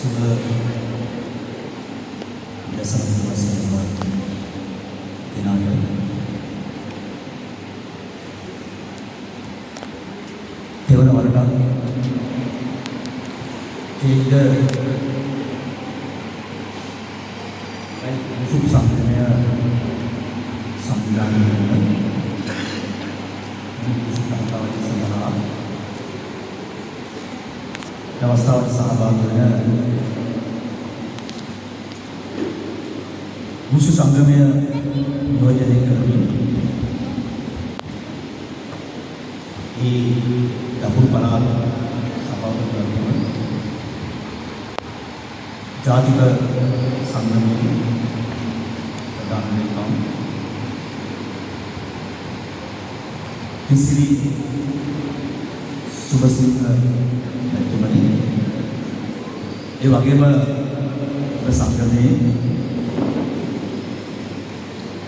sudah dasar masalah tenaga dewan warga juga musuh samanya sambilan musuh tahu sama අවස්ථාවට සහභාගී වෙන මුසු සංගමය නියෝජනය කරමින් ඒ දකුණු පළාත් සභාපතිවරුන් ජාතික සංගමයේ ප්‍රධාන ලේකම් කිසිරි සුබසිංහ මැතිතුමනි ඒ වගේම සංගමයේ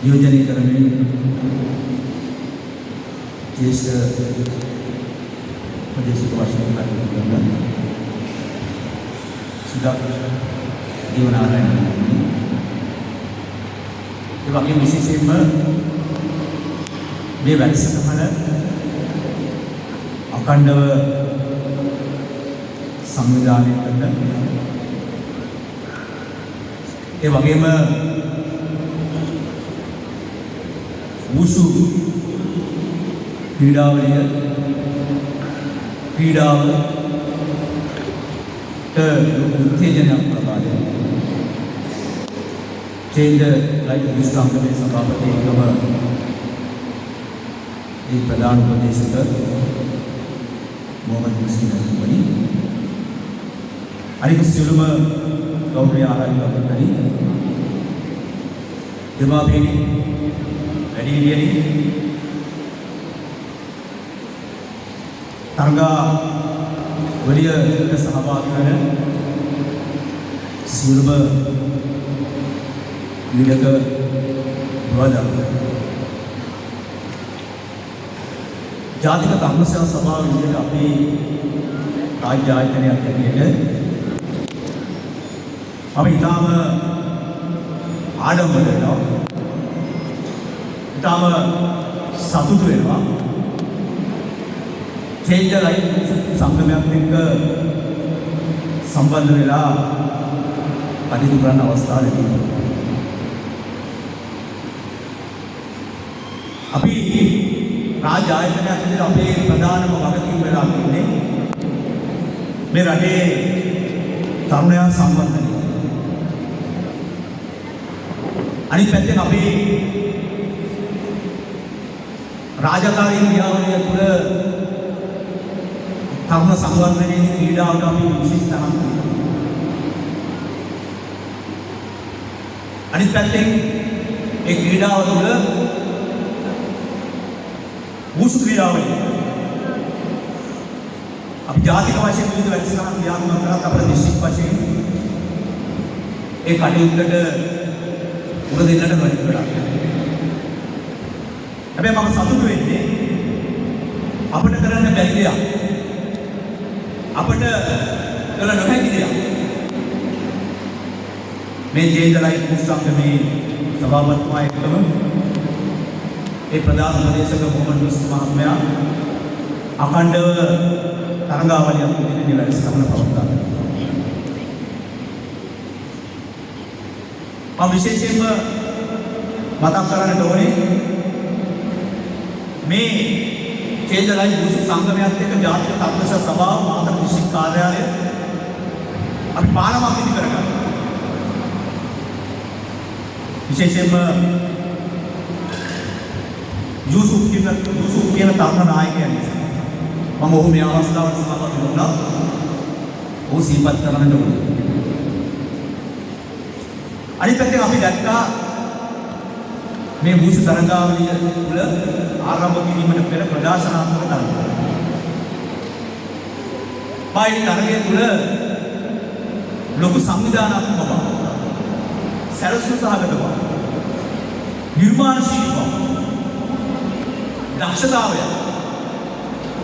නියෝජනය කරමින් ජ්‍යෙෂ්ඨ ප්‍රදේශික වශයෙන් කටයුතු කරන සුදා දේවනාරායණ ඒ වගේම විශේෂයෙන්ම මේ වැඩසටහන අඛණ්ඩව සංවිධානය කරන ඒ වගේම වූසු ක්‍රීඩාවලිය ක්‍රීඩාවට උත්තේජනයක් ලබා දෙන චේන්ද ලයිට් විශ්‍රාමයේ සභාපතිතුම ඒ ප්‍රධාන උපදේශක මොහමඩ් මුස්ලිම් මැතිතුමනි අනික සියලුම ගෞරවනීය ආරාධකයනි දෙමාපියනි වැඩිහිටියනි තරගා වලියට සහභාගී වන සියලුම ක්‍රීඩක බ්‍රදර් ජාතික තරුණ සේවා සභාව විදිහට අපේ රාජ්‍ය ආයතනයක් හැටියට අපි ඊටම ආඩම්බර වෙනවා ඊටම සතුටු වෙනවා චේන්ජ් ලයිෆ් සංගමයක් එක්ක සම්බන්ධ වෙලා කටයුතු කරන අවස්ථාවලදී අපි රාජ්‍ය ආයතනයක් විදිහට අපේ ප්‍රධානම වගකීම වෙලා ඉන්නේ මේ රටේ තරුණයන් සම්බන්ධ අනිත් පැත්තෙන් අපි රාජකාරී ක්‍රියාවලිය තුළ තරුණ සංවර්ධනයේ ක්‍රීඩාවට අපි විශේෂ තහනම් කරනවා. අනිත් පැත්තෙන් ඒ ක්‍රීඩාව තුළ වූසු ක්‍රීඩාවලිය අපි ජාතික වශයෙන් විවිධ වැඩසටහන් ක්‍රියාත්මක කරත් අපේ දිස්ත්‍රික් වශයෙන් ඒ කටයුත්තට උර දෙන්නට වැඩි කරා. හැබැයි මම සතුටු වෙන්නේ අපිට කරන්න බැරි දෙයක්. අපිට කළ නොහැකි දෙයක්. මේ ජේදලයි මුස්ලිම්ගේ සභාපතිතුමා එක්කම ඒ ප්‍රධාන උපදේශක මොහමඩ් මුස්ලිම් මහත්මයා අඛණ්ඩව තරගාවලියක් විදිහට වැඩසටහන පවත්වා ගන්නවා. මම විශේෂයෙන්ම මතක් කරන්නට ඕනේ මේ චේන්ජලයි වූසු සංගමයත් එක්ක ජාතික තරුණ සභාව මාතර දිස්ත්‍රික් කාර්යාලය අපි පාලමක් ඉදි කරගන්නවා. විශේෂයෙන්ම යූසුෆ් කියන තරුණ නායකයා නිසා මම ඔහු මේ අවස්ථාවට සහභාගී වුණා. ඔහු සිහිපත් කරන්නට ඕනේ. අනිත් පැත්තෙන් අපි දැක්කා මේ වූසු තරගාවලිය තුළ ආරම්භ කිරීමට පෙර ප්‍රදර්ශනාත්මක තරග. මේ තරගය තුළ ලොකු සංවිධානාත්මක බව, සැලසුම් සහගත බව, නිර්මාණශීලී බව, දක්ෂතාවය,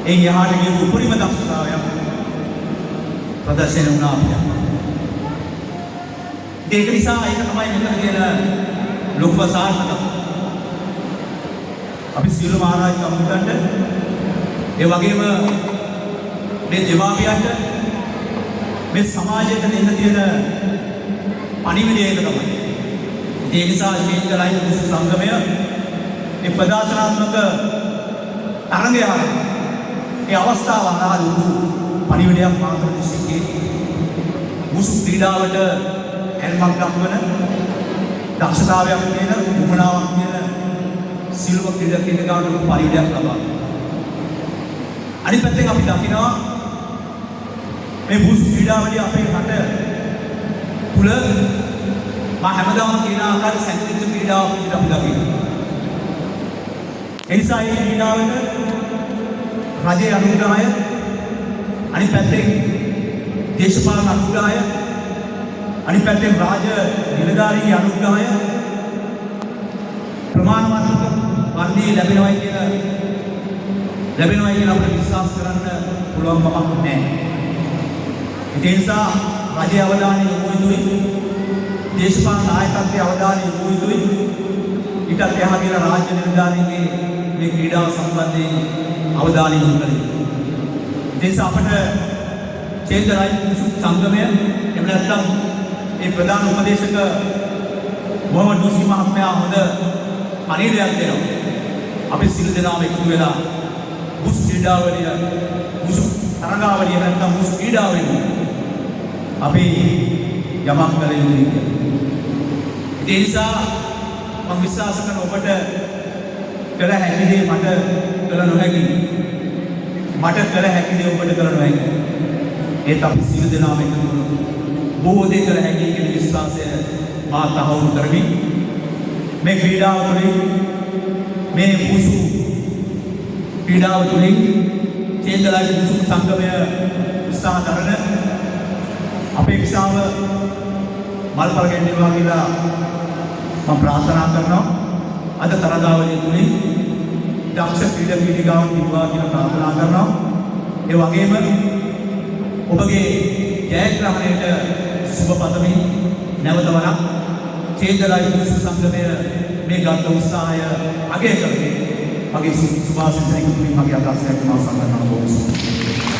ඒ යහට ගිය උපරිම දක්ෂතාවය ප්‍රදර්ශනය වුණා අපිට. ඒක නිසා ඒක තමයි මෙතන තියෙන ලොකුම සාර්ථකත්වය. අපි සියලුම ආරාධිතවන්ට ඒ වගේම මේ දෙමාපියන්ට මේ සමාජයට දෙන්න තියෙන පණිවිඩය ඒක තමයි. ඒ නිසා චේන්ජ් ද ලයිෆ් මුසු සංගමය මේ ප්‍රදාසනාත්මක තරඟය ඒ අවස්ථාව හරහා ලොකු පණිවිඩයක් මාතෘ දිස්ත්‍රික්කයේ මුසු ක්‍රීඩාවට ඇල්මක් දක්වන දක්ෂතාවයක් තියෙන උමනාවක් තියෙන සිල්ව ක්‍රීඩකයෙක් ගාවට පණිවිඩයක් ලබා. අනිත් පැත්තෙන් අපි දකිනවා මේ මුසු ක්‍රීඩාවලිය අපේ රට තුල මා හැමදාම කියන ආකාර සැලකිච්ච ක්‍රීඩාවක් විදිහට අපි දකිනවා. ඒ නිසා මේ ක්‍රීඩාවට රජයේ අනුග්‍රහය අනිත් පැත්තෙන් දේශපාලන අනුග්‍රහය අනිත් පැත්තෙන් රාජ නිලධාරීගේ අනුග්‍රහය ප්‍රමාණවත් වර්ධනය ලැබෙනවා කියන අපිට විශ්වාස කරන්න පුළුවන් කමක් නැහැ. ඒ නිසා රජයේ අවධානය යොමු යුතුයි. දේශපාලන නායකත්වයේ අවධානය යොමු යුතුයි. ඊටත් එහා ගිය රාජ්‍ය නිලධාරීන්ගේ මේ ක්‍රීඩාව සම්බන්ධයෙන් අවධානය යොමු කළ යුතුයි. ඒ නිසා අපට චේන්ජ් ද ලයිෆ් මුසු සංගමය එහෙම නැත්නම් මේ ප්‍රධාන උපදේශක මොහමඩ් නුසි මහත්මයා හොඳ පණිවිඩයක් දෙනවා. අපි සිල් දෙනාම එකතු වෙලා මුසු ක්‍රීඩාවලිය මුසු තරඟාවලිය නැත්නම් මුසු ක්‍රීඩාවෙන් අපි යමක් කළ යුතුයි කියලා. ඒ නිසා මම විශ්වාස කරන ඔබට කළ හැකි දේ මට කළ නොහැකි. මට කළ හැකි දේ ඔබට කළ නොහැකි. ඒත් අපි සිල් දෙනාම එකතු වුණොත් බොහෝ දේ කළ හැකි කියන විශ්වාසය මා තහවුරු කරමි. මේ ක්‍රීඩාව තුළින් මේ මුසු ක්‍රීඩාව තුළින් චේන්ජ් ද ලයිෆ් මුසු සංගමය උත්සාහ කරන අපේක්ෂාව මල්පල ගැන්වෙනවා කියලා මම ප්‍රාර්ථනා කරනවා. අද තරගාවලිය තුළින් දක්ෂ ක්‍රීඩකයෙකුට තිබුණා කියලා ප්‍රාර්ථනා කරනවා. ඒ වගේම ඔබගේ ජයග්‍රහණයට සුබ පතමි. නැවත වරක් චේන්ජ් ද ලයිෆ් මුසු සංගමය මේ ගත් උත්සාහය අගය කරගෙන මගේ සුභාශිංසනයක තුලින් මගේ අදහස් දැක්වීම අවසන් කරනවා.